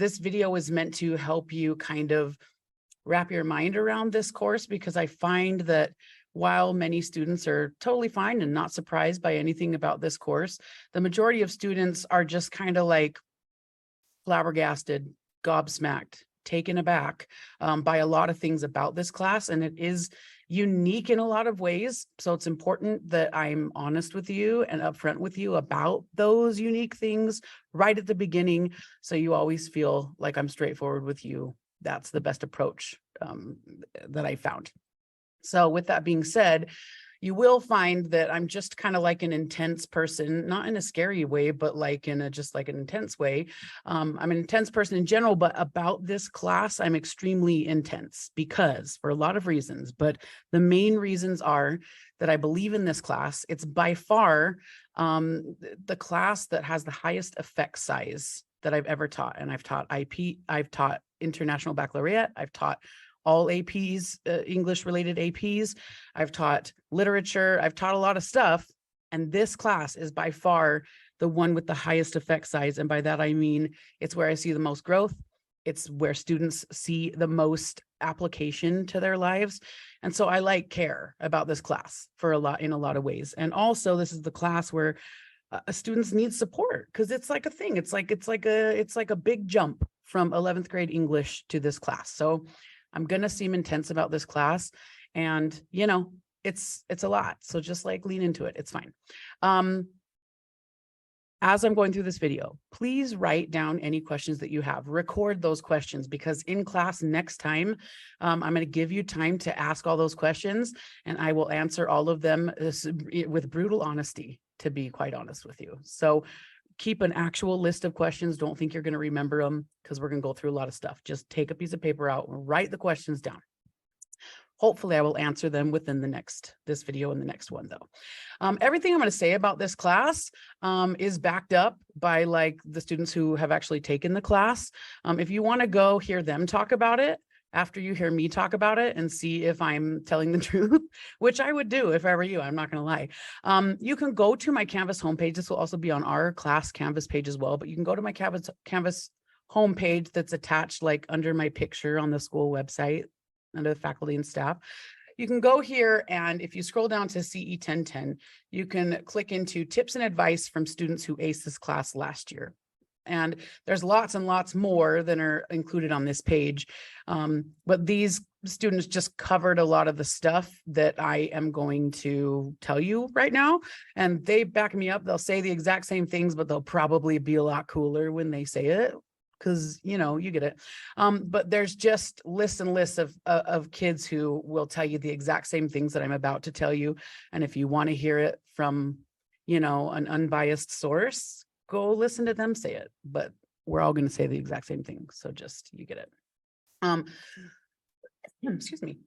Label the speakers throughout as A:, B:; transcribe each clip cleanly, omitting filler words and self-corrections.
A: this video is meant to help you kind of wrap your mind around this course, because I find that while many students are totally fine and not surprised by anything about this course, the majority of students are just kind of like flabbergasted, gobsmacked, taken aback by a lot of things about this class. And it is unique in a lot of ways. So it's important that I'm honest with you and upfront with you about those unique things right at the beginning. So you always feel like I'm straightforward with you. That's the best approach that I found. So with that being said, you will find that I'm just kind of like an intense person, not in a scary way, but like in a just like an intense way. I'm an intense person in general, but about this class, I'm extremely intense because for a lot of reasons. But the main reasons are that I believe in this class. It's by far the class that has the highest effect size that I've ever taught. And I've taught IP, I've taught International Baccalaureate, I've taught all APs, English related APs. I've taught literature. I've taught a lot of stuff. And this class is by far the one with the highest effect size. And by that, I mean, it's where I see the most growth. It's where students see the most application to their lives. And so I care about this class in a lot of ways. And also this is the class where students need support because it's like a thing. It's like a big jump from 11th grade English to this class. So I'm going to seem intense about this class, and it's a lot. So just like lean into it. It's fine. As I'm going through this video, please write down any questions that you have. Record those questions, because in class next time, I'm going to give you time to ask all those questions, and I will answer all of them with brutal honesty, to be quite honest with you. So keep an actual list of questions. Don't think you're going to remember them, because we're going to go through a lot of stuff. Just take a piece of paper out and write the questions down. Hopefully I will answer them within this video and the next one though. Everything I'm going to say about this class is backed up by like the students who have actually taken the class. If you want to go hear them talk about it after you hear me talk about it and see if I'm telling the truth, which I would do if I were you, I'm not going to lie. You can go to my Canvas homepage. This will also be on our class Canvas page as well, but you can go to my Canvas homepage that's attached like under my picture on the school website under the faculty and staff. You can go here, and if you scroll down to CE 1010, you can click into tips and advice from students who aced this class last year. And there's lots and lots more than are included on this page. But these students just covered a lot of the stuff that I am going to tell you right now. And they back me up. They'll say the exact same things, but they'll probably be a lot cooler when they say it, because, you get it. But there's just lists and lists of kids who will tell you the exact same things that I'm about to tell you. And if you want to hear it from, an unbiased source, go listen to them say it, but we're all going to say the exact same thing. So just, you get it. Excuse me.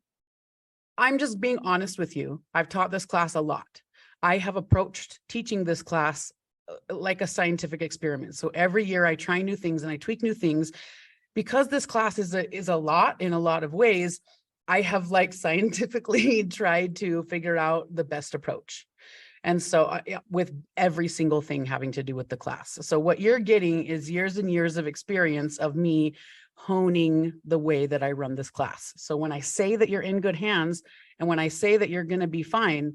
A: I'm just being honest with you. I've taught this class a lot. I have approached teaching this class like a scientific experiment. So every year I try new things and I tweak new things, because this class is a lot in a lot of ways. I have like scientifically tried to figure out the best approach. And so with every single thing having to do with the class. So what you're getting is years and years of experience of me honing the way that I run this class. So when I say that you're in good hands, and when I say that you're going to be fine,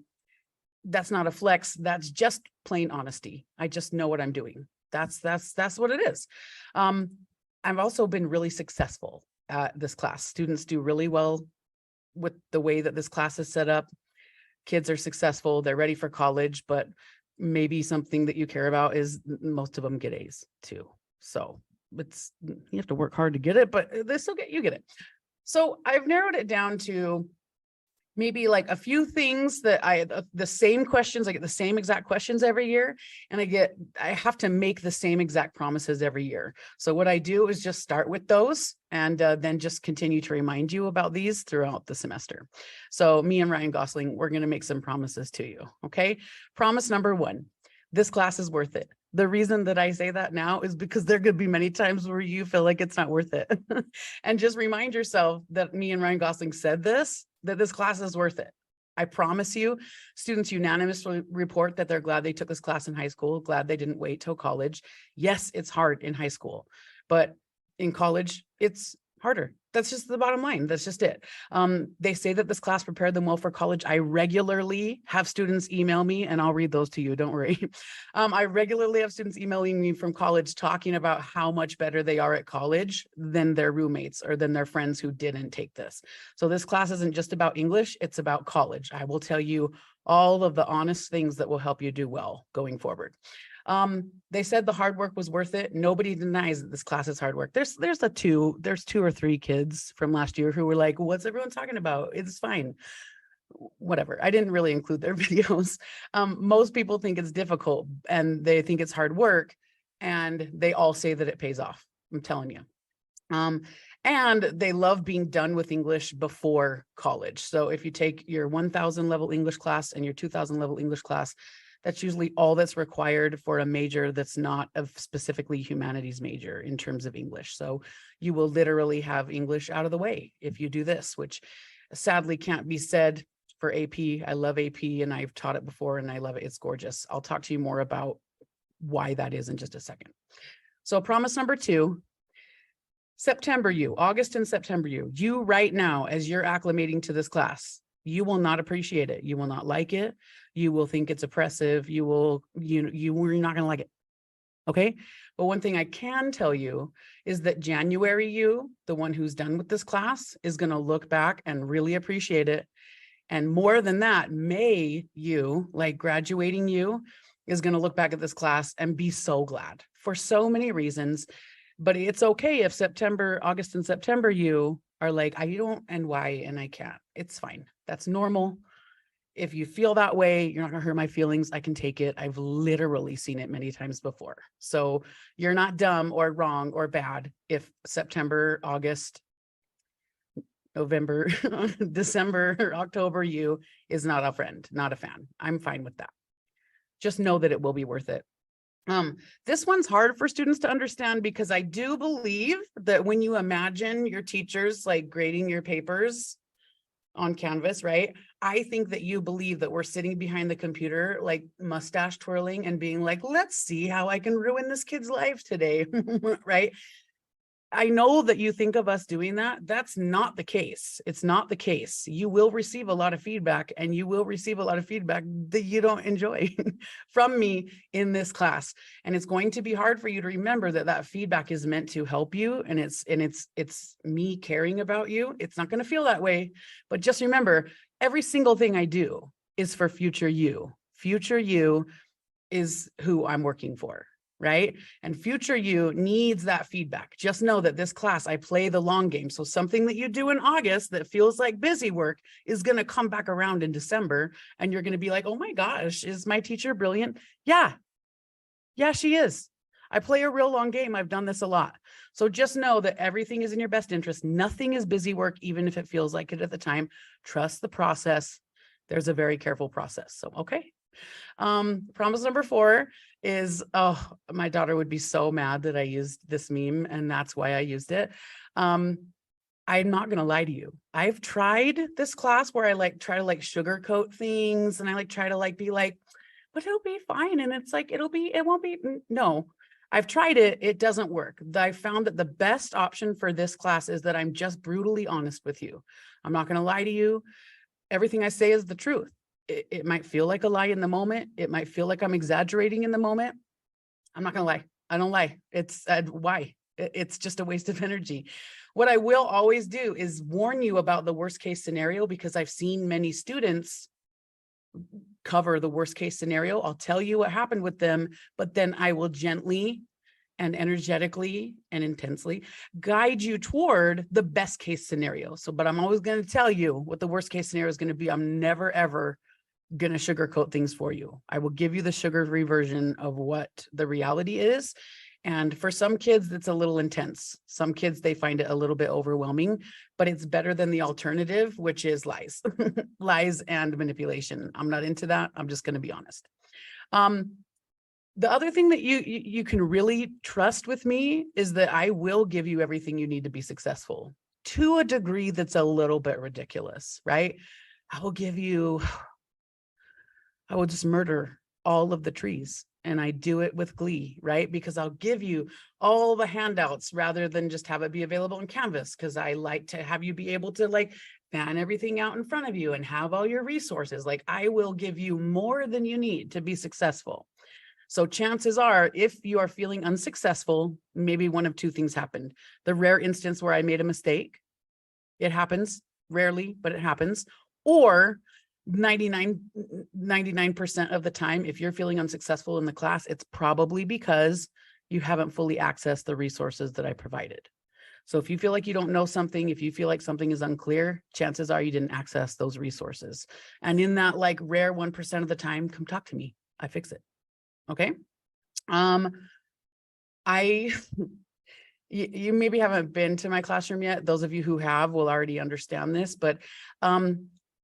A: that's not a flex. That's just plain honesty. I just know what I'm doing. That's what it is. I've also been really successful at this class. Students do really well with the way that this class is set up. Kids are successful, they're ready for college, but maybe something that you care about is most of them get A's too. So you have to work hard to get it, but they still you get it. So I've narrowed it down to maybe like a few things that I get the same exact questions every year. And I have to make the same exact promises every year. So what I do is just start with those and then just continue to remind you about these throughout the semester. So me and Ryan Gosling, we're going to make some promises to you. Okay. Promise number 1, this class is worth it. The reason that I say that now is because there could be many times where you feel like it's not worth it. And just remind yourself that me and Ryan Gosling said that this class is worth it. I promise you, students unanimously report that they're glad they took this class in high school, glad they didn't wait till college. Yes, it's hard in high school, but in college, it's harder. That's just the bottom line. That's just it. They say that this class prepared them well for college. I regularly have students email me, and I'll read those to you. Don't worry. I regularly have students emailing me from college talking about how much better they are at college than their roommates or than their friends who didn't take this. So this class isn't just about English. It's about college. I will tell you all of the honest things that will help you do well going forward. They said the hard work was worth it. Nobody denies that this class is hard work. There's two or three kids from last year who were like, what's everyone talking about? It's fine. Whatever. I didn't really include their videos. Most people think it's difficult and they think it's hard work, and they all say that it pays off. I'm telling you. And they love being done with English before college. So if you take your 1000 level English class and your 2000 level English class, that's usually all that's required for a major that's not a specifically humanities major in terms of English. So you will literally have English out of the way if you do this, which sadly can't be said for AP. I love AP and I've taught it before and I love it. It's gorgeous. I'll talk to you more about why that is in just a second. So promise number 2, September you, August and September you right now, as you're acclimating to this class, you will not appreciate it. You will not like it. You will think it's oppressive. You're not going to like it. Okay. But one thing I can tell you is that January you, the one who's done with this class, is going to look back and really appreciate it. And more than that, May you, like graduating you, is going to look back at this class and be so glad for so many reasons. But it's okay if August and September you are like, I don't and why and I can't. It's fine. That's normal. If you feel that way, you're not going to hurt my feelings. I can take it. I've literally seen it many times before. So you're not dumb or wrong or bad if September, August, November, December, or October you is not a friend, not a fan. I'm fine with that. Just know that it will be worth it. This one's hard for students to understand because I do believe that when you imagine your teachers like grading your papers on Canvas, right? I think that you believe that we're sitting behind the computer, like mustache twirling and being like, let's see how I can ruin this kid's life today, right? I know that you think of us doing that. That's not the case. It's not the case. You will receive a lot of feedback, and you will receive a lot of feedback that you don't enjoy from me in this class. And it's going to be hard for you to remember that that feedback is meant to help you. And it's me caring about you. It's not going to feel that way, but just remember, every single thing I do is for future you. Future you is who I'm working for. Right? And future you needs that feedback. Just know that this class, I play the long game. So something that you do in August that feels like busy work is going to come back around in December. And you're going to be like, oh my gosh, is my teacher brilliant? Yeah. Yeah, she is. I play a real long game. I've done this a lot. So just know that everything is in your best interest. Nothing is busy work, even if it feels like it at the time. Trust the process. There's a very careful process. So, okay. Promise number 4 is, oh, my daughter would be so mad that I used this meme, and that's why I used it. I'm not going to lie to you. I've tried this class where I try to sugarcoat things, and I try to be like, but it'll be fine. And it's like, it won't be. No, I've tried it. It doesn't work. I found that the best option for this class is that I'm just brutally honest with you. I'm not going to lie to you. Everything I say is the truth. It might feel like a lie in the moment. It might feel like I'm exaggerating in the moment. I'm not going to lie. I don't lie. It's why? It's just a waste of energy. What I will always do is warn you about the worst case scenario, because I've seen many students cover the worst case scenario. I'll tell you what happened with them, but then I will gently and energetically and intensely guide you toward the best case scenario. But I'm always going to tell you what the worst case scenario is going to be. I'm never, ever going to sugarcoat things for you. I will give you the sugar-free version of what the reality is. And for some kids, it's a little intense. Some kids, they find it a little bit overwhelming, but it's better than the alternative, which is lies, lies and manipulation. I'm not into that. I'm just going to be honest. The other thing that you can really trust with me is that I will give you everything you need to be successful, to a degree that's a little bit ridiculous, right? I will just murder all of the trees and I do it with glee, right? Because I'll give you all the handouts rather than just have it be available on Canvas, because I like to have you be able to like fan everything out in front of you and have all your resources. Like I will give you more than you need to be successful. So chances are, if you are feeling unsuccessful, maybe one of two things happened. The rare instance where I made a mistake, it happens rarely, but it happens. Or 99% of the time, if you're feeling unsuccessful in the class, it's probably because you haven't fully accessed the resources that I provided. So if you feel like you don't know something, if you feel like something is unclear, chances are you didn't access those resources. And in that like rare 1% of the time, come talk to me. I fix it. Okay. You maybe haven't been to my classroom yet. Those of you who have will already understand this, but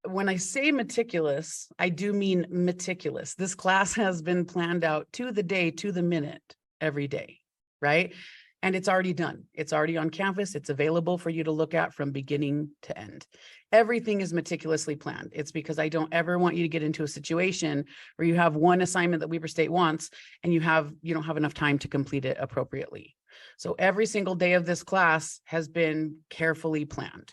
A: when I say meticulous, I do mean meticulous. This class has been planned out to the day, to the minute, every day, right? And it's already done. It's already on Canvas. It's available for you to look at from beginning to end. Everything is meticulously planned. It's because I don't ever want you to get into a situation where you have one assignment that Weber State wants and you don't have enough time to complete it appropriately. So every single day of this class has been carefully planned.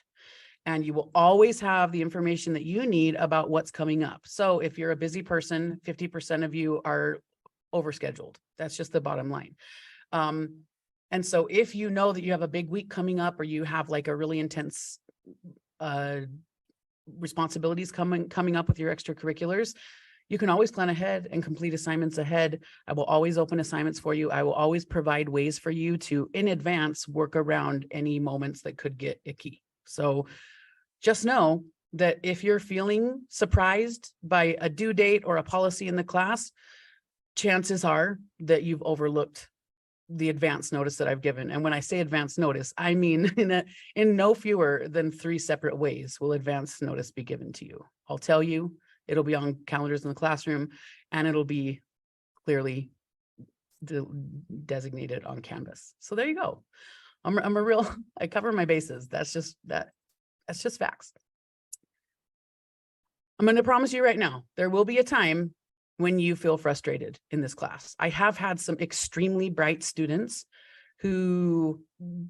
A: And you will always have the information that you need about what's coming up. So if you're a busy person, 50% of you are overscheduled. That's just the bottom line. And so if you know that you have a big week coming up, or you have like a really intense responsibilities coming up with your extracurriculars, you can always plan ahead and complete assignments ahead. I will always open assignments for you. I will always provide ways for you to, in advance, work around any moments that could get icky. So just know that if you're feeling surprised by a due date or a policy in the class, chances are that you've overlooked the advance notice that I've given. And when I say advance notice, I mean in no fewer than 3 separate ways will advance notice be given to you. I'll tell you, it'll be on calendars in the classroom, and it'll be clearly designated on Canvas. So there you go. I cover my bases. That's just facts. I'm going to promise you right now, there will be a time when you feel frustrated in this class. I have had some extremely bright students who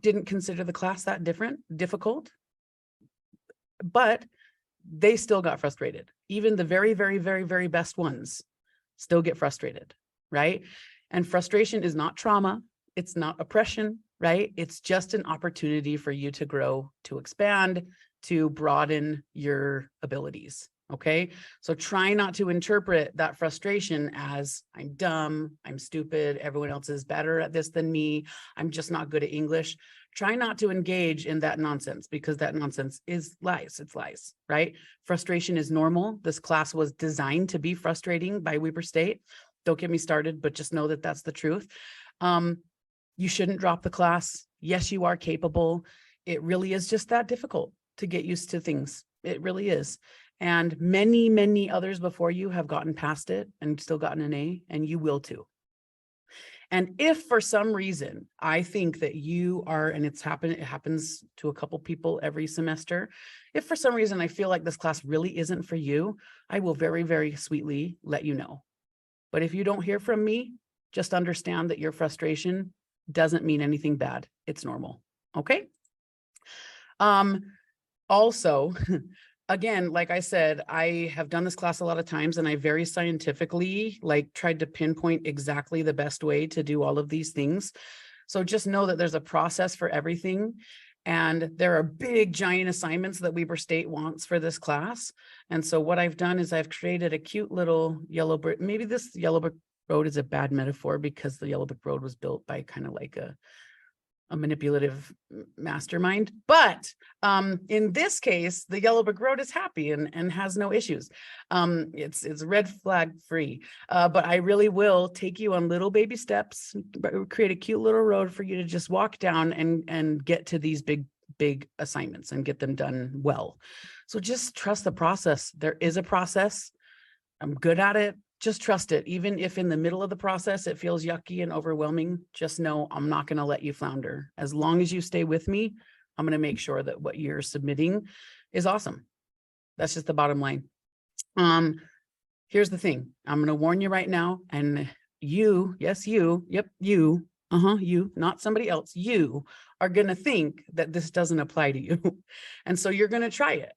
A: didn't consider the class that difficult, but they still got frustrated. Even the very, very, very, very best ones still get frustrated, right? And frustration is not trauma. It's not oppression, right? It's just an opportunity for you to grow, to expand, to broaden your abilities. Okay. So try not to interpret that frustration as I'm dumb, I'm stupid, everyone else is better at this than me, I'm just not good at English. Try not to engage in that nonsense, because that nonsense is lies. It's lies, right? Frustration is normal. This class was designed to be frustrating by Weber State. Don't get me started, but just know that that's the truth. You shouldn't drop the class. Yes, you are capable. It really is just that difficult to get used to things. It really is. And many, many others before you have gotten past it and still gotten an A, and you will too. And if for some reason I think that you are, and it happens to a couple people every semester, if for some reason I feel like this class really isn't for you, I will very, very sweetly let you know. But if you don't hear from me, just understand that your frustration doesn't mean anything bad. It's normal. Okay. Also, again, like I said, I have done this class a lot of times, and I very scientifically tried to pinpoint exactly the best way to do all of these things. So just know that there's a process for everything. And there are big, giant assignments that Weber State wants for this class. And so what I've done is I've created a cute little yellow brick. Maybe this yellow brick road is a bad metaphor, because the yellow brick road was built by kind of like a manipulative mastermind. But in this case, the yellow brick road is happy and has no issues. It's red flag free, but I really will take you on little baby steps, create a cute little road for you to just walk down and get to these big assignments and get them done well. So just trust the process. There is a process. I'm good at it. Just trust it. Even if in the middle of the process it feels yucky and overwhelming, just know I'm not going to let you flounder. As long as you stay with me, I'm going to make sure that what you're submitting is awesome. That's just the bottom line. Here's the thing. I'm going to warn you right now, and you, yes, you, yep, you, you, not somebody else, you are going to think that this doesn't apply to you. And so you're going to try it.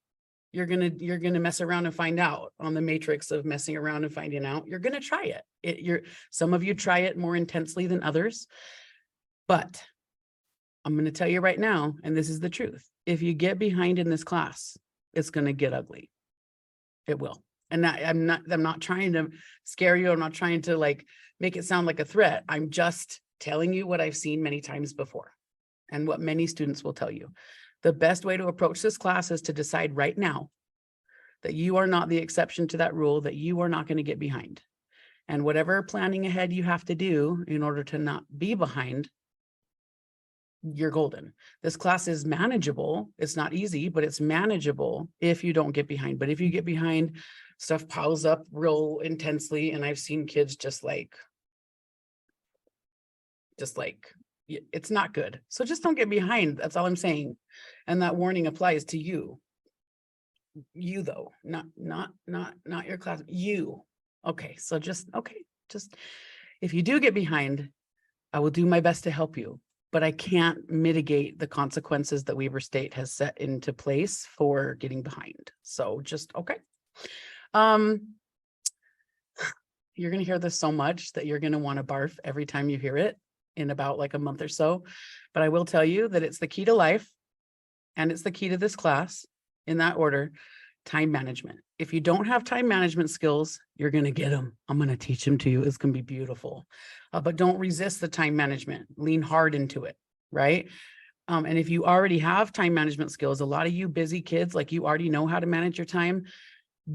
A: You're going to mess around and find out on the matrix of messing around and finding out. You're going to try it. Some of you try it more intensely than others, but I'm going to tell you right now, and this is the truth. If you get behind in this class, it's going to get ugly. It will. And I'm not trying to scare you. I'm not trying to like make it sound like a threat. I'm just telling you what I've seen many times before and what many students will tell you. The best way to approach this class is to decide right now that you are not the exception to that rule, that you are not going to get behind. And whatever planning ahead you have to do in order to not be behind, you're golden. This class is manageable. It's not easy, but it's manageable if you don't get behind. But if you get behind, stuff piles up real intensely. And I've seen kids just like, it's not good. So just don't get behind. That's all I'm saying. And that warning applies to you. You though, not your class, you. Okay. So just if you do get behind, I will do my best to help you, but I can't mitigate the consequences that Weber State has set into place for getting behind. So just, okay. You're going to hear this so much that you're going to want to barf every time you hear it in about like a month or so. But I will tell you that it's the key to life and it's the key to this class in that order. Time management. If you don't have time management skills, you're going to get them. I'm going to teach them to you. It's going to be beautiful. But don't resist the time management. Lean hard into it, right? And if you already have time management skills, a lot of you busy kids, like you already know how to manage your time.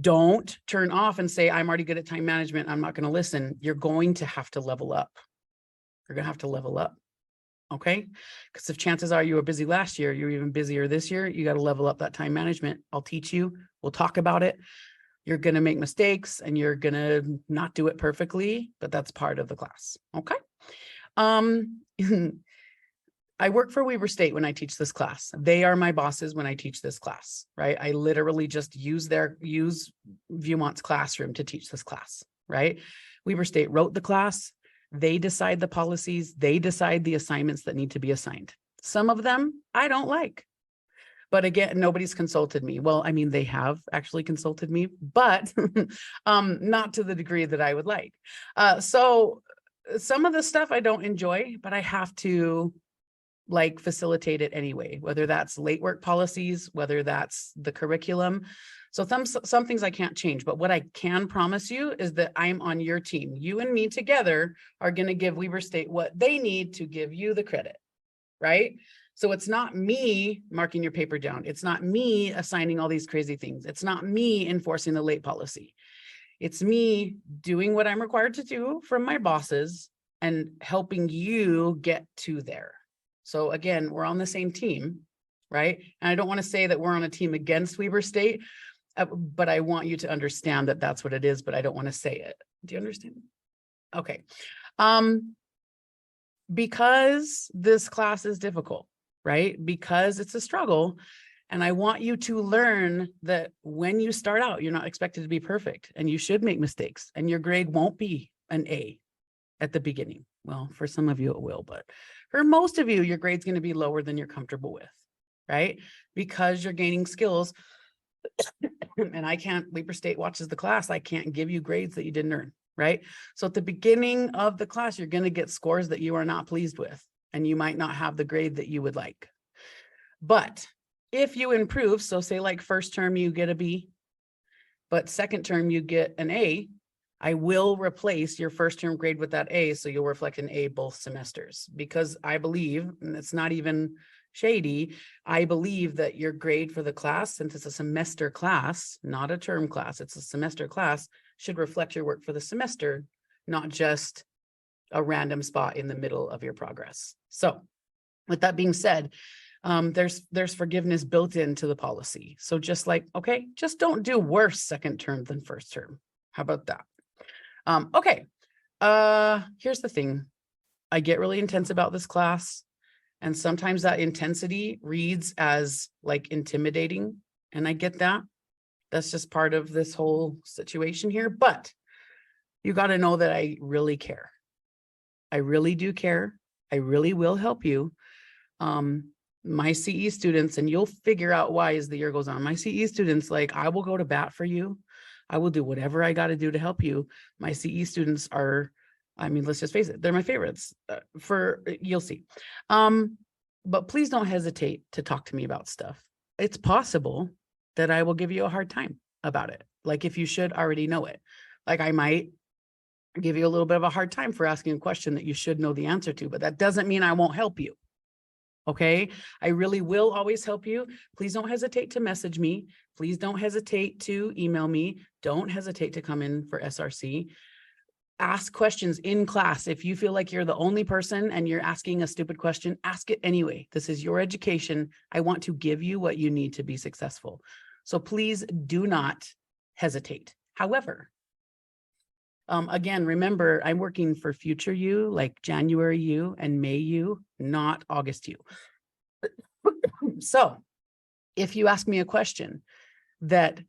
A: Don't turn off and say, I'm already good at time management. I'm not going to listen. You're going to have to level up. You're going to have to level up. Okay. Because if chances are you were busy last year, you're even busier this year, you got to level up that time management. I'll teach you. We'll talk about it. You're going to make mistakes and you're going to not do it perfectly, but that's part of the class. Okay. I work for Weber State when I teach this class. They are my bosses when I teach this class, right? I literally just use Viewmont's classroom to teach this class, right? Weber State wrote the class. They decide the policies. They decide the assignments that need to be assigned. Some of them I don't like. But again, nobody's consulted me. Well, I mean, they have actually consulted me, but not to the degree that I would like. So some of the stuff I don't enjoy, but I have to like facilitate it anyway, whether that's late work policies, whether that's the curriculum. So some things I can't change, but what I can promise you is that I'm on your team. You and me together are going to give Weber State what they need to give you the credit, right? So it's not me marking your paper down. It's not me assigning all these crazy things. It's not me enforcing the late policy. It's me doing what I'm required to do from my bosses and helping you get to there. So again, we're on the same team, right? And I don't want to say that we're on a team against Weber State, but I want you to understand that that's what it is, but I don't want to say it. Do you understand? Okay. Because this class is difficult, right? Because it's a struggle. And I want you to learn that when you start out, you're not expected to be perfect and you should make mistakes and your grade won't be an A at the beginning. Well, for some of you it will, but for most of you, your grade's going to be lower than you're comfortable with, right? Because you're gaining skills. And I can't, Weber State watches the class. I can't give you grades that you didn't earn, right? So at the beginning of the class, you're going to get scores that you are not pleased with, and you might not have the grade that you would like. But if you improve, so say like first term, you get a B, but second term, you get an A, I will replace your first term grade with that A. So you'll reflect an A both semesters, because I believe, and it's not even shady, I believe that your grade for the class, since it's a semester class, not a term class, it's a semester class, should reflect your work for the semester, not just a random spot in the middle of your progress. So with that being said, there's forgiveness built into the policy. So just like, okay, just don't do worse second term than first term. How about that? Okay. Here's the thing. I get really intense about this class, and sometimes that intensity reads as like intimidating. And I get that. That's just part of this whole situation here, but you got to know that I really care. I really do care. I really will help you. My CE students, and you'll figure out why as the year goes on. My CE students, like, I will go to bat for you. I will do whatever I got to do to help you. My CE students are, I mean, let's just face it, they're my favorites you'll see. But please don't hesitate to talk to me about stuff. It's possible that I will give you a hard time about it. Like, if you should already know it, like, I might give you a little bit of a hard time for asking a question that you should know the answer to, but that doesn't mean I won't help you. Okay. I really will always help you. Please don't hesitate to message me. Please don't hesitate to email me. Don't hesitate to come in for SRC. Ask questions in class. If you feel like you're the only person and you're asking a stupid question, ask it anyway. This is your education. I want to give you what you need to be successful. So please do not hesitate. However, again, remember, I'm working for future you, like January you and May you, not August you. So if you ask me a question that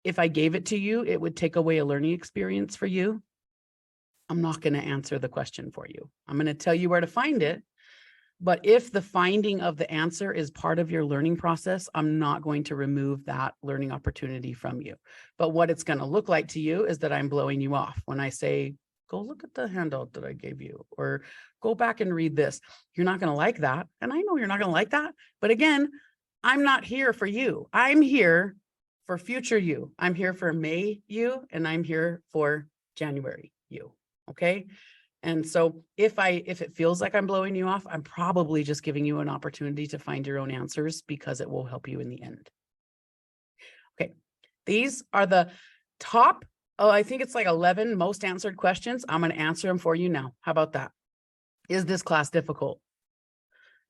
A: if I gave it to you, it would take away a learning experience for you, I'm not going to answer the question for you. I'm going to tell you where to find it. But if the finding of the answer is part of your learning process, I'm not going to remove that learning opportunity from you. But what it's going to look like to you is that I'm blowing you off when I say, go look at the handout that I gave you, or go back and read this. You're not going to like that. And I know you're not going to like that. But again, I'm not here for you. I'm here for future you. I'm here for May you, and I'm here for January you. Okay. And so if it feels like I'm blowing you off, I'm probably just giving you an opportunity to find your own answers because it will help you in the end. Okay. These are the top, I think it's like 11 most answered questions. I'm going to answer them for you now. How about that? Is this class difficult?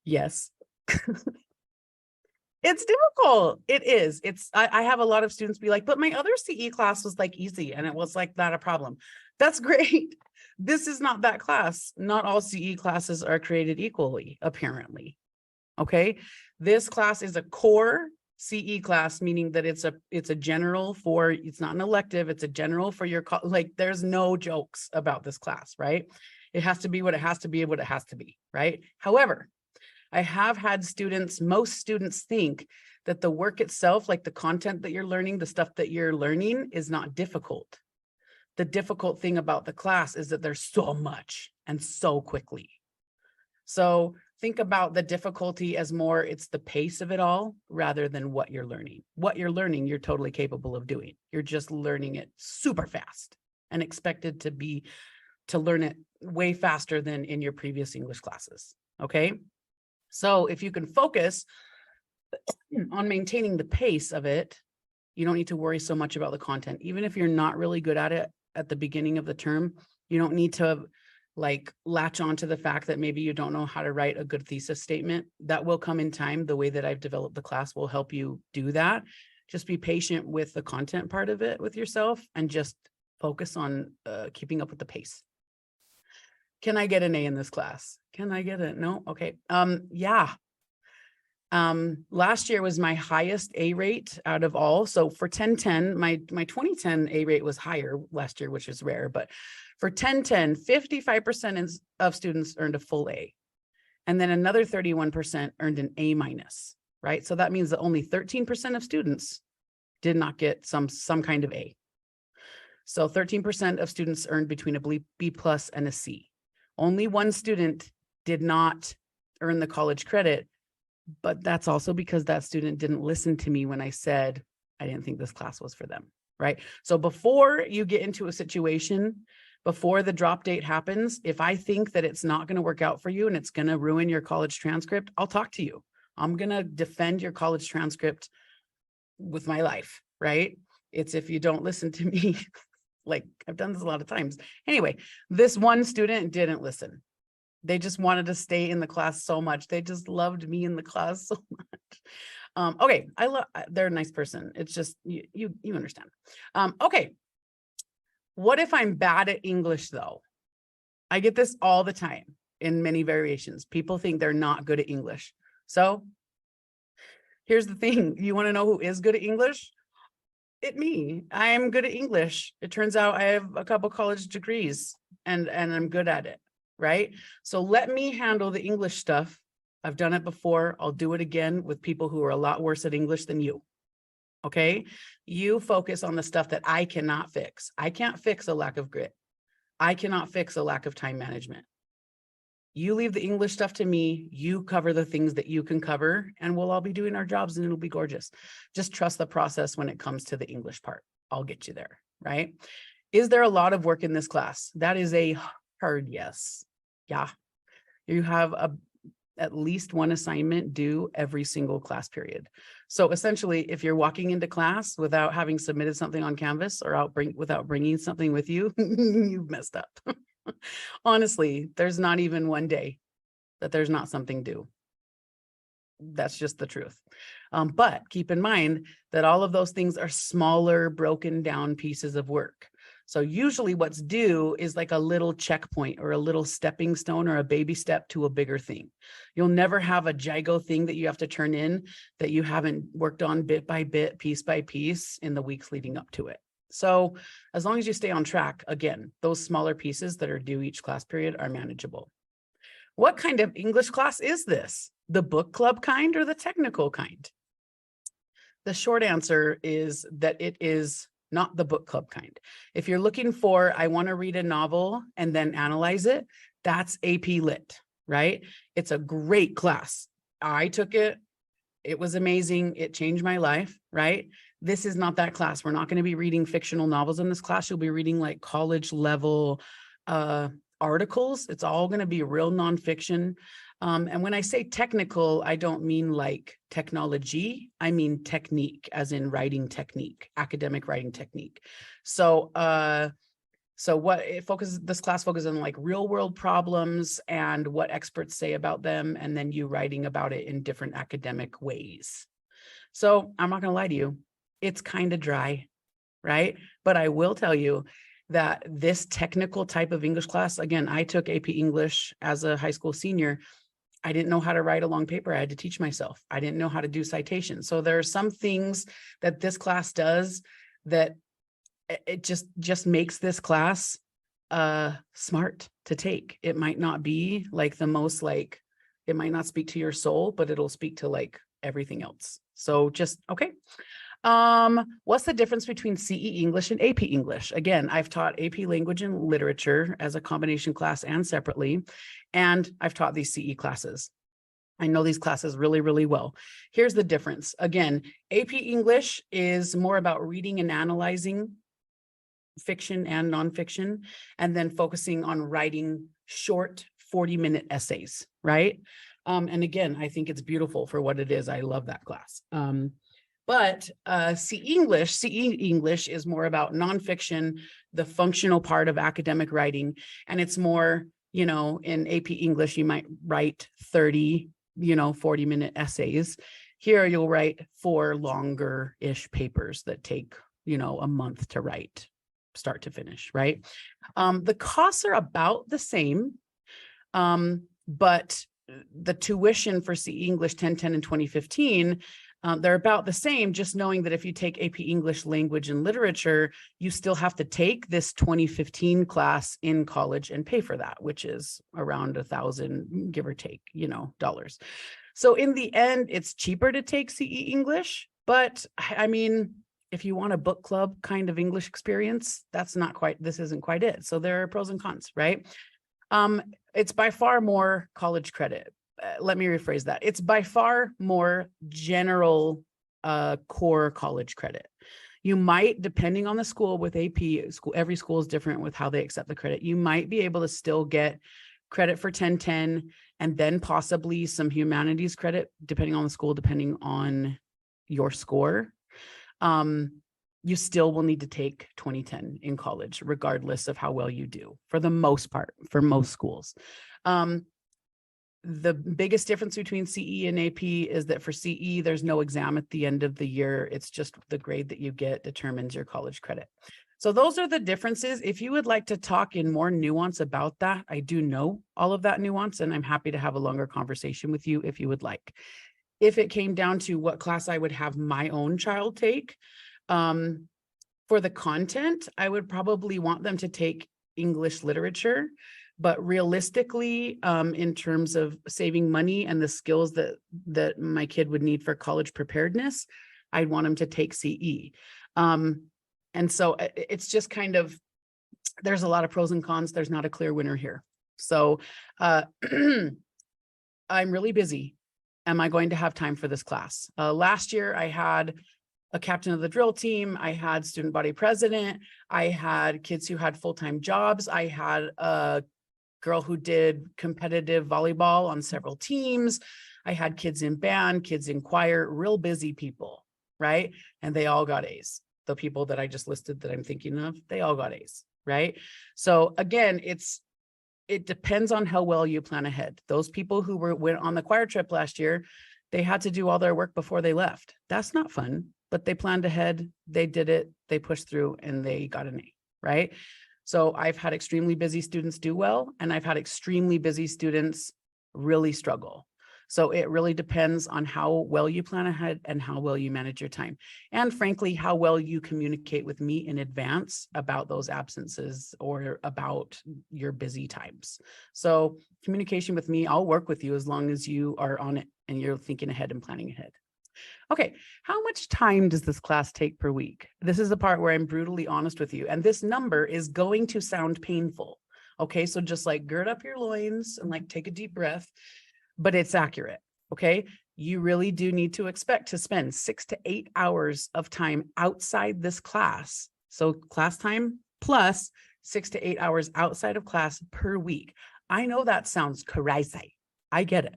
A: Yes. It's difficult. It is. I have a lot of students be like, but my other CE class was like easy and it was like not a problem. That's great. This is not that class. Not all CE classes are created equally, apparently. Okay. This class is a core CE class, meaning that it's a general for, it's not an elective, it's a general for your, like, there's no jokes about this class, right? It has to be what it has to be, what it has to be, right? However, I have had students, most students think that the work itself, like the content that you're learning, the stuff that you're learning is not difficult. The difficult thing about the class is that there's so much and so quickly. So think about the difficulty as more, it's the pace of it all rather than what you're learning. What you're learning, you're totally capable of doing. You're just learning it super fast and expected to learn it way faster than in your previous English classes. Okay. So if you can focus on maintaining the pace of it, you don't need to worry so much about the content. Even if you're not really good at it at the beginning of the term, you don't need to like latch on to the fact that maybe you don't know how to write a good thesis statement. That will come in time. The way that I've developed the class will help you do that. Just be patient with the content part of it with yourself and just focus on keeping up with the pace. Can I get an A in this class? Can I get it? No? Okay. Yeah. Last year was my highest A rate out of all. So for 1010, my 2010 A rate was higher last year, which is rare, but for 1010, 55% of students earned a full A. And then another 31% earned an A minus, right? So that means that only 13% of students did not get some kind of A. So 13% of students earned between a B plus and a C. Only one student did not earn the college credit, but that's also because that student didn't listen to me when I said I didn't think this class was for them, right? So before you get into a situation, before the drop date happens, if I think that it's not going to work out for you and it's going to ruin your college transcript, I'll talk to you. I'm going to defend your college transcript with my life, right? It's if you don't listen to me. Like, I've done this a lot of times. Anyway, this one student didn't listen. They just wanted to stay in the class so much. They just loved me in the class so much. Okay, they're a nice person. It's just, you understand. Okay, what if I'm bad at English though? I get this all the time in many variations. People think they're not good at English. So here's the thing. You want to know who is good at English? I'm good at English. It turns out I have a couple college degrees and I'm good at it, right? So let me handle the English stuff. I've done it before. I'll do it again with people who are a lot worse at English than you. Okay? You focus on the stuff that I cannot fix. I can't fix a lack of grit. I cannot fix a lack of time management. You leave the English stuff to me, you cover the things that you can cover, and we'll all be doing our jobs and it'll be gorgeous. Just trust the process when it comes to the English part. I'll get you there, right? Is there a lot of work in this class? That is a hard yes. Yeah. You have at least one assignment due every single class period. So essentially, if you're walking into class without having submitted something on Canvas or without bringing something with you, you've messed up. Honestly, there's not even one day that there's not something due. That's just the truth. But keep in mind that all of those things are smaller, broken down pieces of work. So usually what's due is like a little checkpoint or a little stepping stone or a baby step to a bigger thing. You'll never have a Jigo thing that you have to turn in that you haven't worked on bit by bit, piece by piece in the weeks leading up to it. So as long as you stay on track, again, those smaller pieces that are due each class period are manageable. What kind of English class is this? The book club kind or the technical kind? The short answer is that it is not the book club kind. If you're looking for, I want to read a novel and then analyze it, that's AP Lit, right? It's a great class. I took it. It was amazing. It changed my life, right? This is not that class. We're not going to be reading fictional novels in this class. You'll be reading like college level articles. It's all going to be real nonfiction. And when I say technical, I don't mean like technology. I mean technique, as in writing technique, academic writing technique. So this class focuses on like real world problems and what experts say about them, and then you writing about it in different academic ways. So I'm not going to lie to you. It's kind of dry, right? But I will tell you that this technical type of English class, again, I took AP English as a high school senior. I didn't know how to write a long paper. I had to teach myself. I didn't know how to do citations. So there are some things that this class does that it just makes this class smart to take. It might not be like the most like, it might not speak to your soul, but it'll speak to like everything else. So just, okay. What's the difference between CE English and AP English? Again, I've taught AP Language and Literature as a combination class and separately, and I've taught these CE classes. I know these classes really, really well. Here's the difference. Again, AP English is more about reading and analyzing fiction and nonfiction, and then focusing on writing short 40-minute essays, right? And again, I think it's beautiful for what it is. I love that class. But CE English is more about nonfiction, the functional part of academic writing. And it's more, in AP English, you might write 30, 40-minute essays. Here you'll write 4 longer-ish papers that take, a month to write, start to finish, right? The costs are about the same, but the tuition for CE English 1010 and 2015, they're about the same, just knowing that if you take AP English Language and Literature, you still have to take this 2015 class in college and pay for that, which is around $1,000, give or take, dollars. So in the end, it's cheaper to take CE English, but I mean, if you want a book club kind of English experience, this isn't quite it. So there are pros and cons, right? It's by far more college credit. Let me rephrase that. It's by far more general core college credit. You might, depending on the school with AP, every school is different with how they accept the credit. You might be able to still get credit for 1010 and then possibly some humanities credit, depending on the school, depending on your score. You still will need to take 2010 in college, regardless of how well you do, for the most part, for most schools. The biggest difference between CE and AP is that for CE, there's no exam at the end of the year. It's just the grade that you get determines your college credit. So those are the differences. If you would like to talk in more nuance about that, I do know all of that nuance, and I'm happy to have a longer conversation with you if you would like. If it came down to what class I would have my own child take, For the content, I would probably want them to take English literature, but realistically, in terms of saving money and the skills that my kid would need for college preparedness, I'd want them to take CE. And so it's just kind of, there's a lot of pros and cons. There's not a clear winner here. So I'm really busy. Am I going to have time for this class? Last year, I had a captain of the drill team. I had student body president. I had kids who had full-time jobs. I had a girl who did competitive volleyball on several teams. I had kids in band, kids in choir, real busy people, right? And they all got A's. The people that I just listed that I'm thinking of, they all got A's, right? So again, it depends on how well you plan ahead. Those people who went on the choir trip last year, they had to do all their work before they left. That's not fun, but they planned ahead, they did it, they pushed through, and they got an A, right? So I've had extremely busy students do well, and I've had extremely busy students really struggle. So it really depends on how well you plan ahead and how well you manage your time. And frankly, how well you communicate with me in advance about those absences or about your busy times. So communication with me, I'll work with you as long as you are on it and you're thinking ahead and planning ahead. Okay, how much time does this class take per week? This is the part where I'm brutally honest with you. And this number is going to sound painful. Okay, so just like gird up your loins and like take a deep breath, but it's accurate. Okay, you really do need to expect to spend 6 to 8 hours of time outside this class. So class time plus 6 to 8 hours outside of class per week. I know that sounds crazy. I get it.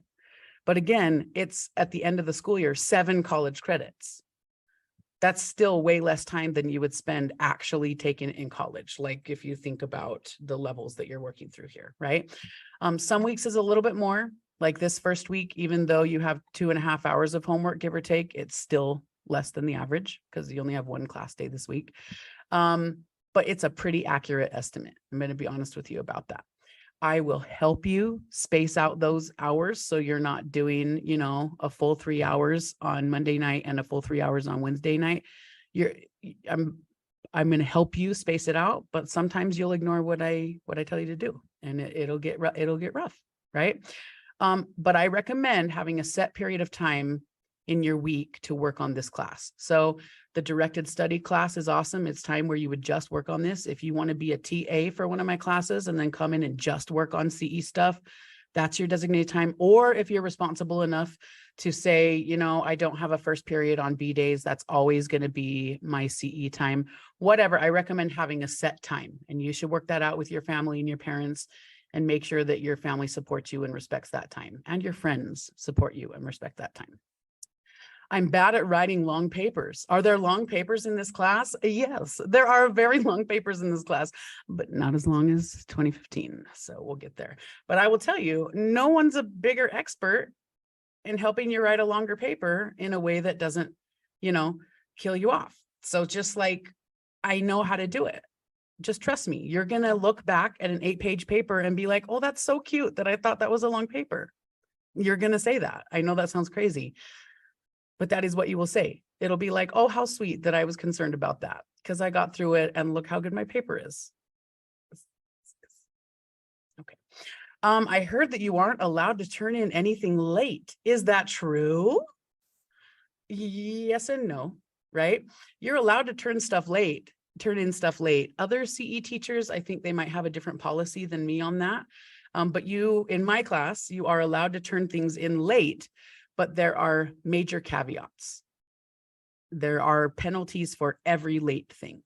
A: But again, it's at the end of the school year, 7 college credits. That's still way less time than you would spend actually taking it in college. Like if you think about the levels that you're working through here, right? Some weeks is a little bit more. Like this first week, even though you have 2.5 hours of homework, give or take, it's still less than the average because you only have 1 class day this week. But it's a pretty accurate estimate. I'm going to be honest with you about that. I will help you space out those hours so you're not doing, you know, a full 3 hours on Monday night and a full 3 hours on Wednesday night. I'm going to help you space it out, but sometimes you'll ignore what I tell you to do, and it'll get rough, right? But I recommend having a set period of time in your week to work on this class. So the directed study class is awesome. It's time where you would just work on this. If you want to be a TA for one of my classes and then come in and just work on CE stuff, that's your designated time. Or if you're responsible enough to say, you know, I don't have a first period on B days, that's always going to be my CE time. Whatever, I recommend having a set time, and you should work that out with your family and your parents and make sure that your family supports you and respects that time, and your friends support you and respect that time. I'm bad at writing long papers. Are there long papers in this class? Yes, there are very long papers in this class, but not as long as 2015. So we'll get there. But I will tell you, no one's a bigger expert in helping you write a longer paper in a way that doesn't, you know, kill you off. So just like I know how to do it. Just trust me. You're going to look back at an 8-page paper and be like, oh, that's so cute that I thought that was a long paper. You're going to say that. I know that sounds crazy, but that is what you will say. It'll be like, oh, how sweet that I was concerned about that because I got through it and look how good my paper is. Okay. I heard that you aren't allowed to turn in anything late. Is that true? Yes and no, right? You're allowed to turn in stuff late. Other CE teachers, I think they might have a different policy than me on that. But you, in my class, you are allowed to turn things in late, but there are major caveats. There are penalties for every late thing.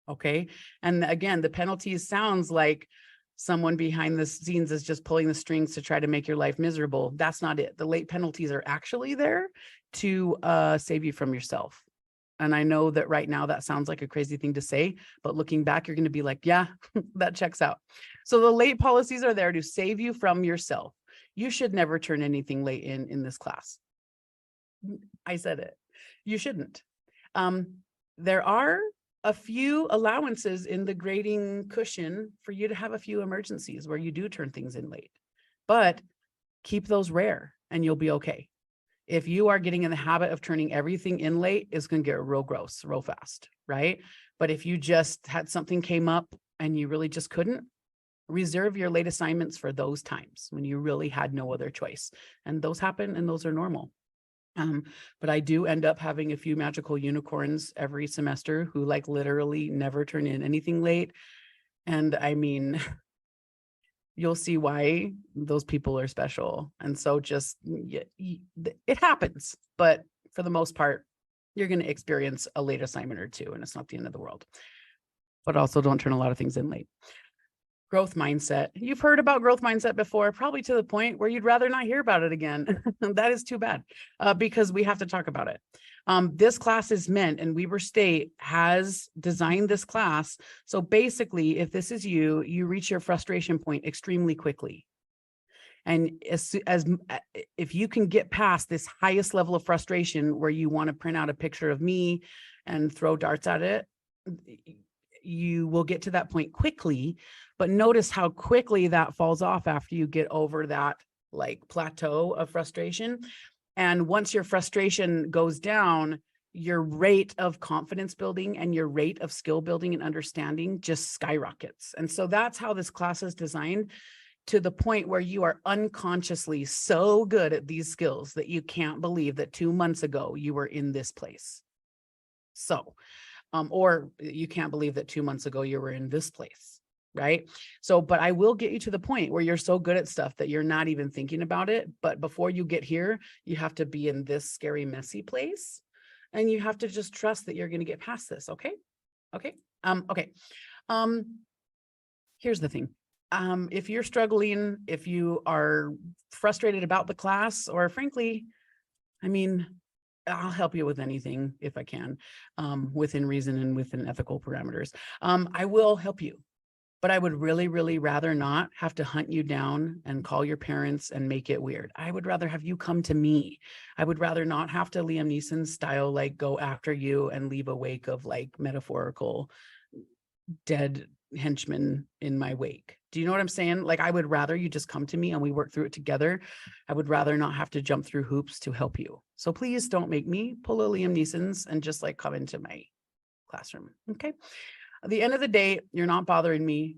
A: Okay. And again, the penalties sounds like someone behind the scenes is just pulling the strings to try to make your life miserable. That's not it. The late penalties are actually there to save you from yourself. And I know that right now that sounds like a crazy thing to say, but looking back, you're going to be like, yeah, that checks out. So the late policies are there to save you from yourself. You should never turn anything late in this class. I said it. You shouldn't. There are a few allowances in the grading cushion for you to have a few emergencies where you do turn things in late, but keep those rare and you'll be okay. If you are getting in the habit of turning everything in late, it's going to get real gross, real fast, right? But if you just had something came up and you really just couldn't, reserve your late assignments for those times when you really had no other choice. And those happen and those are normal. But I do end up having a few magical unicorns every semester who like literally never turn in anything late. And I mean, you'll see why those people are special. And so just, it happens, but for the most part, you're going to experience a late assignment or two, and it's not the end of the world. But also don't turn a lot of things in late. Growth mindset. You've heard about growth mindset before, probably to the point where you'd rather not hear about it again. That is too bad, because we have to talk about it. This class is meant, and Weber State has designed this class. So basically, if this is you, you reach your frustration point extremely quickly. And if you can get past this highest level of frustration where you want to print out a picture of me and throw darts at it, you will get to that point quickly. But notice how quickly that falls off after you get over that like plateau of frustration. And once your frustration goes down, your rate of confidence building and your rate of skill building and understanding just skyrockets. And so that's how this class is designed, to the point where you are unconsciously so good at these skills that you can't believe that 2 months ago you were in this place. So, or you can't believe that 2 months ago you were in this place, right? So, but I will get you to the point where you're so good at stuff that you're not even thinking about it. But before you get here, you have to be in this scary, messy place. And you have to just trust that you're going to get past this. Okay. Okay. Okay. Here's the thing. If you're struggling, if you are frustrated about the class, or frankly, I mean, I'll help you with anything if I can, within reason and within ethical parameters. I will help you, but I would really, really rather not have to hunt you down and call your parents and make it weird. I would rather have you come to me. I would rather not have to Liam Neeson style, like go after you and leave a wake of like metaphorical dead henchmen in my wake. Do you know what I'm saying? Like, I would rather you just come to me and we work through it together. I would rather not have to jump through hoops to help you. So please don't make me pull a Liam Neeson's and just like come into my classroom. Okay. At the end of the day, you're not bothering me.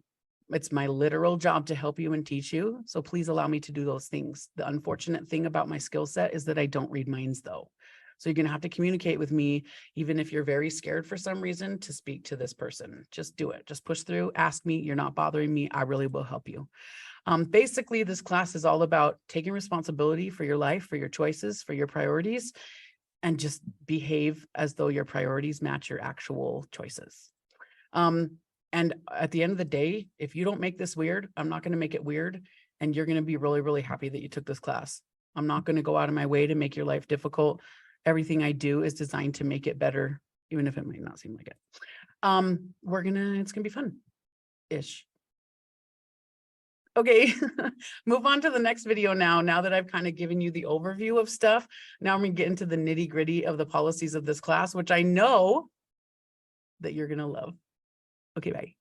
A: It's my literal job to help you and teach you. So please allow me to do those things. The unfortunate thing about my skill set is that I don't read minds though. So you're going to have to communicate with me, even if you're very scared for some reason to speak to this person. Just do it. Just push through. Ask me. You're not bothering me. I really will help you. Basically, this class is all about taking responsibility for your life, for your choices, for your priorities, and just behave as though your priorities match your actual choices. And at the end of the day, if you don't make this weird, I'm not going to make it weird. And you're going to be really, really happy that you took this class. I'm not going to go out of my way to make your life difficult. Everything I do is designed to make it better, even if it might not seem like it. It's gonna be fun-ish. Okay, move on to the next video now that I've kind of given you the overview of stuff. Now I'm gonna get into the nitty-gritty of the policies of this class, which I know that you're gonna love. Okay, bye.